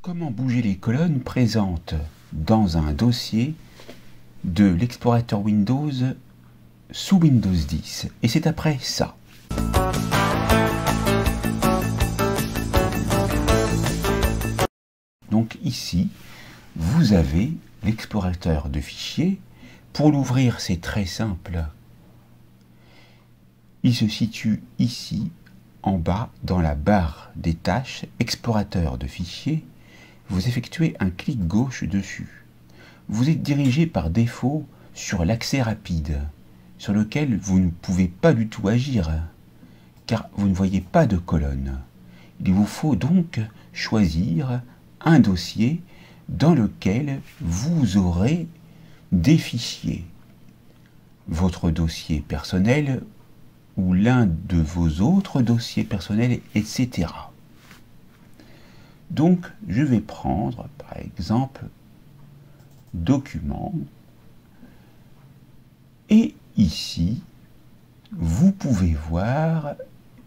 Comment bouger les colonnes présentes dans un dossier de l'explorateur Windows sous Windows 10. Et c'est après ça. Donc ici, vous avez l'explorateur de fichiers. Pour l'ouvrir, c'est très simple. Il se situe ici, en bas, dans la barre des tâches, explorateur de fichiers. Vous effectuez un clic gauche dessus. Vous êtes dirigé par défaut sur l'accès rapide, sur lequel vous ne pouvez pas du tout agir, car vous ne voyez pas de colonne. Il vous faut donc choisir un dossier dans lequel vous aurez des fichiers. Votre dossier personnel ou l'un de vos autres dossiers personnels, etc. Donc, je vais prendre, par exemple, Documents. Et ici, vous pouvez voir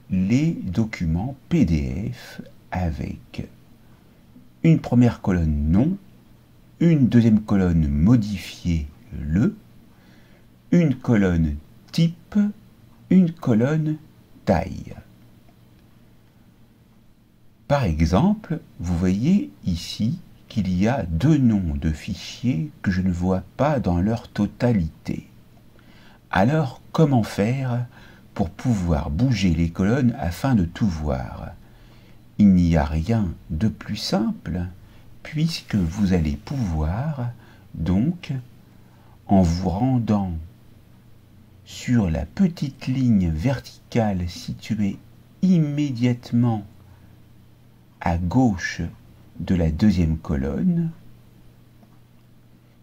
les documents PDF avec une première colonne nom, une deuxième colonne modifier le, une colonne type, une colonne taille. Par exemple, vous voyez ici qu'il y a deux noms de fichiers que je ne vois pas dans leur totalité. Alors, comment faire pour pouvoir bouger les colonnes afin de tout voir? Il n'y a rien de plus simple, puisque vous allez pouvoir, donc, en vous rendant sur la petite ligne verticale située immédiatement à gauche de la deuxième colonne,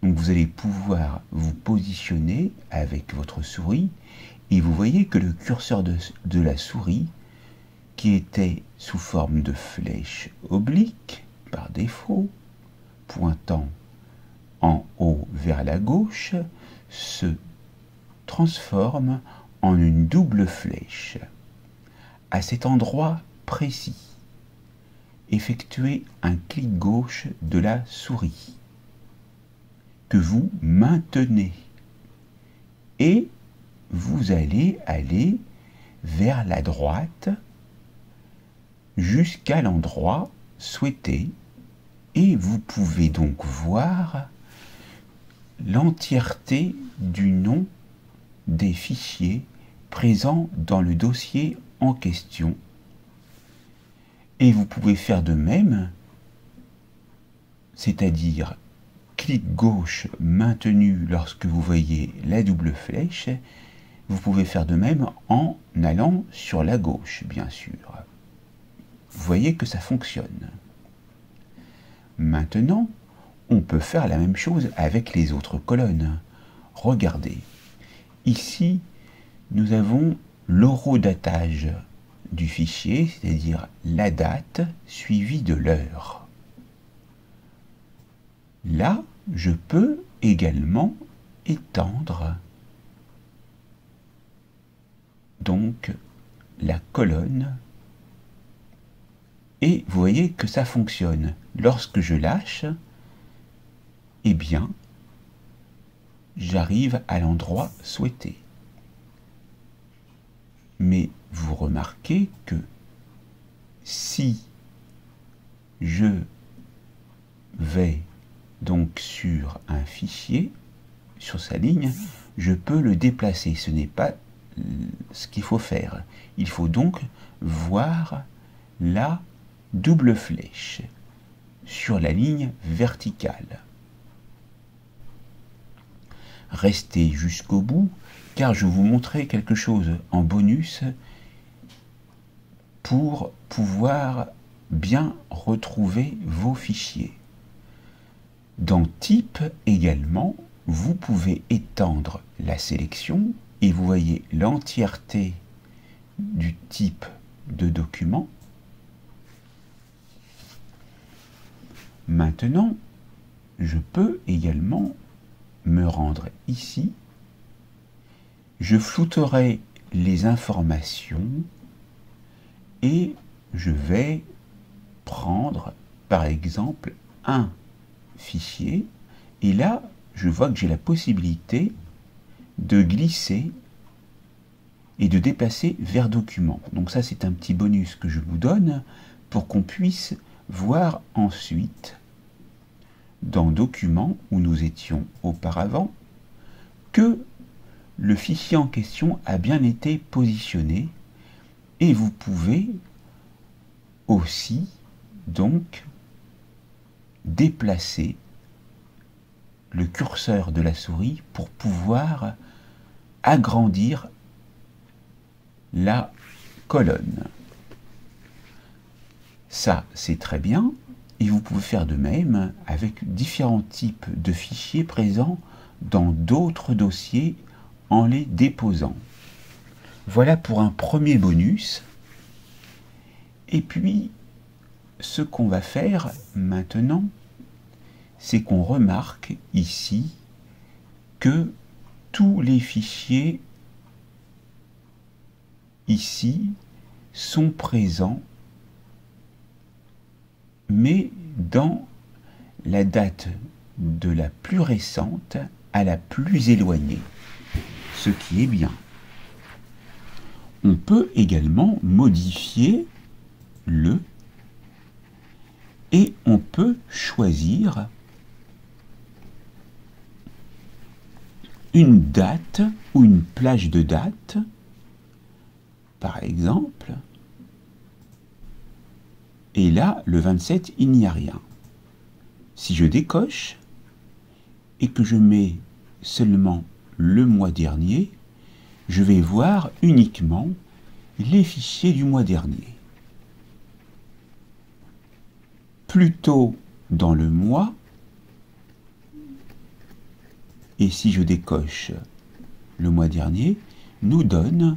donc vous allez pouvoir vous positionner avec votre souris et vous voyez que le curseur de la souris, qui était sous forme de flèche oblique par défaut, pointant en haut vers la gauche, se transforme en une double flèche. À cet endroit précis, effectuez un clic gauche de la souris que vous maintenez et vous allez aller vers la droite jusqu'à l'endroit souhaité et vous pouvez donc voir l'entièreté du nom des fichiers présents dans le dossier en question. Et vous pouvez faire de même, c'est-à-dire clic gauche maintenu lorsque vous voyez la double flèche, vous pouvez faire de même en allant sur la gauche, bien sûr. Vous voyez que ça fonctionne. Maintenant, on peut faire la même chose avec les autres colonnes. Regardez, ici, nous avons l'horodatage du fichier, c'est-à-dire la date suivie de l'heure. Là, je peux également étendre donc la colonne et vous voyez que ça fonctionne. Lorsque je lâche, eh bien, j'arrive à l'endroit souhaité. Mais vous remarquez que si je vais donc sur un fichier, sur sa ligne, je peux le déplacer. Ce n'est pas ce qu'il faut faire. Il faut donc voir la double flèche sur la ligne verticale. Restez jusqu'au bout, car je vais vous montrer quelque chose en bonus pour pouvoir bien retrouver vos fichiers. Dans Type également, vous pouvez étendre la sélection et vous voyez l'entièreté du type de document. Maintenant, je peux également me rendre ici. Je flouterai les informations et je vais prendre par exemple un fichier, et là je vois que j'ai la possibilité de glisser et de déplacer vers document. Donc ça c'est un petit bonus que je vous donne pour qu'on puisse voir ensuite dans document où nous étions auparavant que le fichier en question a bien été positionné, et vous pouvez aussi donc déplacer le curseur de la souris pour pouvoir agrandir la colonne. Ça, c'est très bien, et vous pouvez faire de même avec différents types de fichiers présents dans d'autres dossiers en les déposant. Voilà pour un premier bonus. Et puis, ce qu'on va faire maintenant, c'est qu'on remarque ici que tous les fichiers ici sont présents, mais dans la date de la plus récente à la plus éloignée, ce qui est bien. On peut également modifier le, et on peut choisir une date ou une plage de date, par exemple, et là, le 27, il n'y a rien. Si je décoche et que je mets seulement le mois dernier, je vais voir uniquement les fichiers du mois dernier. Plus tôt dans le mois, et si je décoche le mois dernier, nous donne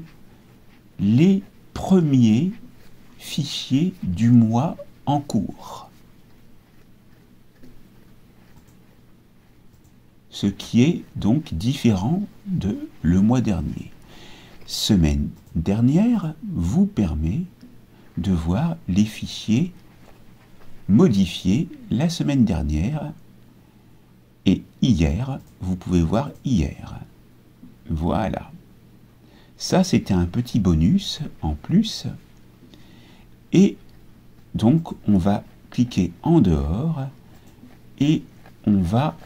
les premiers fichiers du mois en cours. Ce qui est donc différent de le mois dernier. Semaine dernière vous permet de voir les fichiers modifiés la semaine dernière, et hier, vous pouvez voir hier. Voilà. Ça, c'était un petit bonus en plus. Et donc, on va cliquer en dehors et on va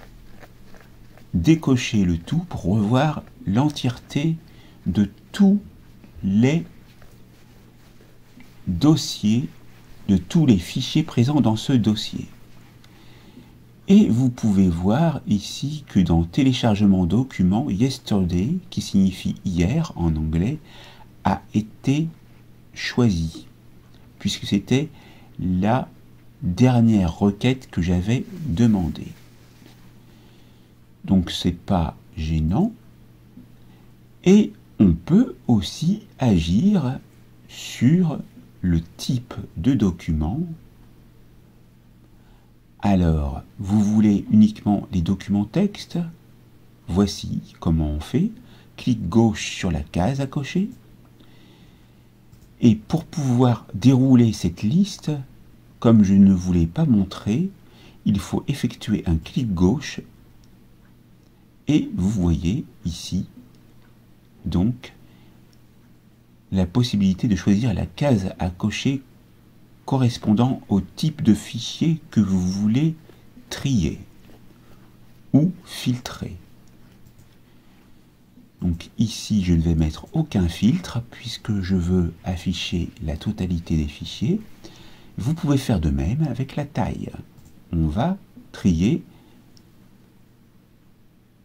décocher le tout pour revoir l'entièreté de tous les dossiers, de tous les fichiers présents dans ce dossier. Et vous pouvez voir ici que dans téléchargement document, yesterday, qui signifie hier en anglais, a été choisi, puisque c'était la dernière requête que j'avais demandée. Donc c'est pas gênant. Et on peut aussi agir sur le type de document. Alors, vous voulez uniquement les documents texte? Voici comment on fait. Clic gauche sur la case à cocher. Et pour pouvoir dérouler cette liste, comme je ne vous l'ai pas montré, il faut effectuer un clic gauche. Et vous voyez ici, donc, la possibilité de choisir la case à cocher correspondant au type de fichier que vous voulez trier ou filtrer. Donc ici, je ne vais mettre aucun filtre puisque je veux afficher la totalité des fichiers. Vous pouvez faire de même avec la taille. On va trier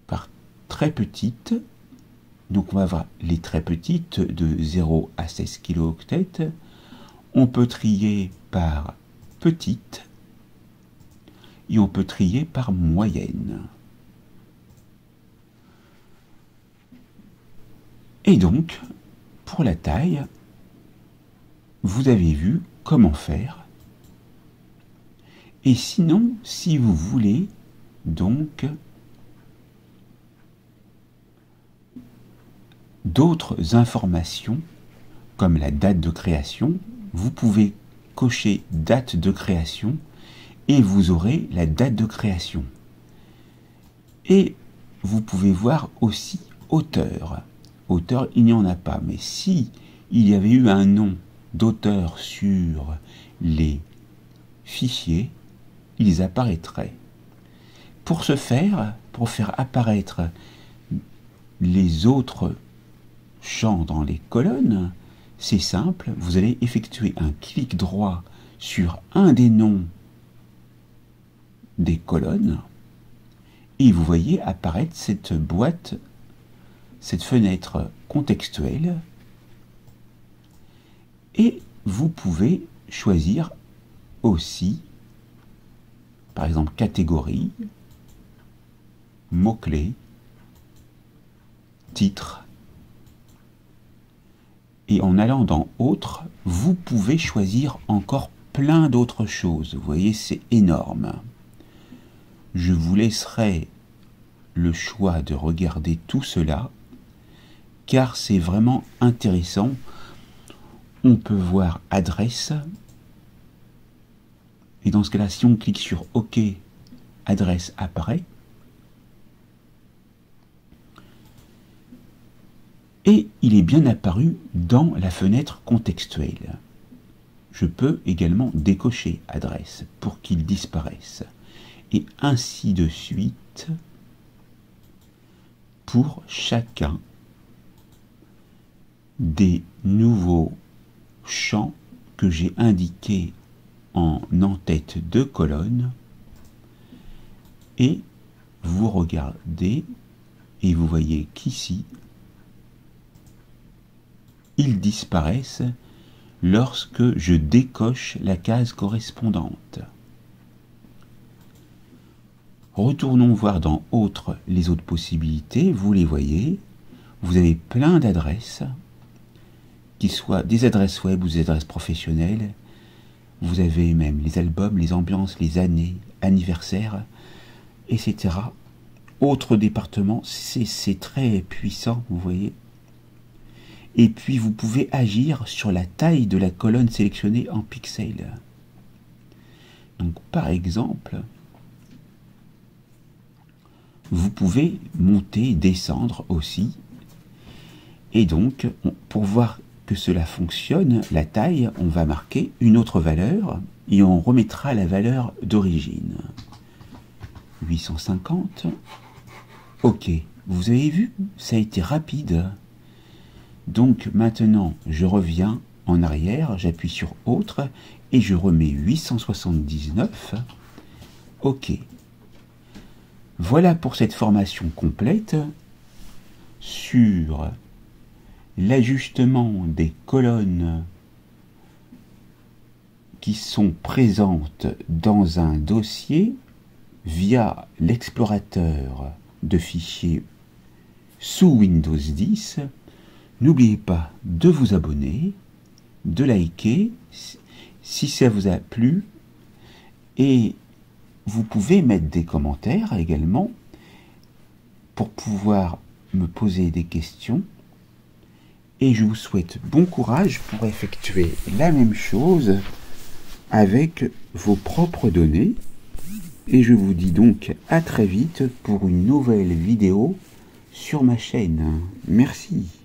par très petite. Donc on va avoir les très petites de 0 à 16 kilooctets. On peut trier par petite et on peut trier par moyenne. Et donc, pour la taille, vous avez vu comment faire. Et sinon, si vous voulez donc d'autres informations, comme la date de création, vous pouvez cocher date de création et vous aurez la date de création. Et vous pouvez voir aussi auteur. Auteur, il n'y en a pas, mais si il y avait eu un nom d'auteur sur les fichiers, ils apparaîtraient. Pour ce faire, pour faire apparaître les autres champs dans les colonnes, c'est simple, vous allez effectuer un clic droit sur un des noms des colonnes et vous voyez apparaître cette boîte, cette fenêtre contextuelle, et vous pouvez choisir aussi, par exemple, catégorie, mots-clés, titre. Et en allant dans Autres, vous pouvez choisir encore plein d'autres choses. Vous voyez, c'est énorme. Je vous laisserai le choix de regarder tout cela, car c'est vraiment intéressant. On peut voir adresse, et dans ce cas-là, si on clique sur OK, adresse apparaît. Et il est bien apparu dans la fenêtre contextuelle. Je peux également décocher adresse pour qu'il disparaisse. Et ainsi de suite pour chacun des nouveaux champs que j'ai indiqués en en-tête de colonne. Et vous regardez et vous voyez qu'ici, ils disparaissent lorsque je décoche la case correspondante. Retournons voir dans Autres les autres possibilités. Vous les voyez. Vous avez plein d'adresses, qu'ils soient des adresses web ou des adresses professionnelles. Vous avez même les albums, les ambiances, les années, anniversaires, etc. Autres départements, c'est très puissant, vous voyez. Et puis vous pouvez agir sur la taille de la colonne sélectionnée en pixels. Donc par exemple, vous pouvez monter, descendre aussi. Et donc, pour voir que cela fonctionne, la taille, on va marquer une autre valeur et on remettra la valeur d'origine. 850. OK. Vous avez vu, ça a été rapide. Donc maintenant, je reviens en arrière, j'appuie sur Autre et je remets 879. OK. Voilà pour cette formation complète sur l'ajustement des colonnes qui sont présentes dans un dossier via l'explorateur de fichiers sous Windows 10. N'oubliez pas de vous abonner, de liker si ça vous a plu, et vous pouvez mettre des commentaires également pour pouvoir me poser des questions. Et je vous souhaite bon courage pour effectuer la même chose avec vos propres données. Et je vous dis donc à très vite pour une nouvelle vidéo sur ma chaîne. Merci.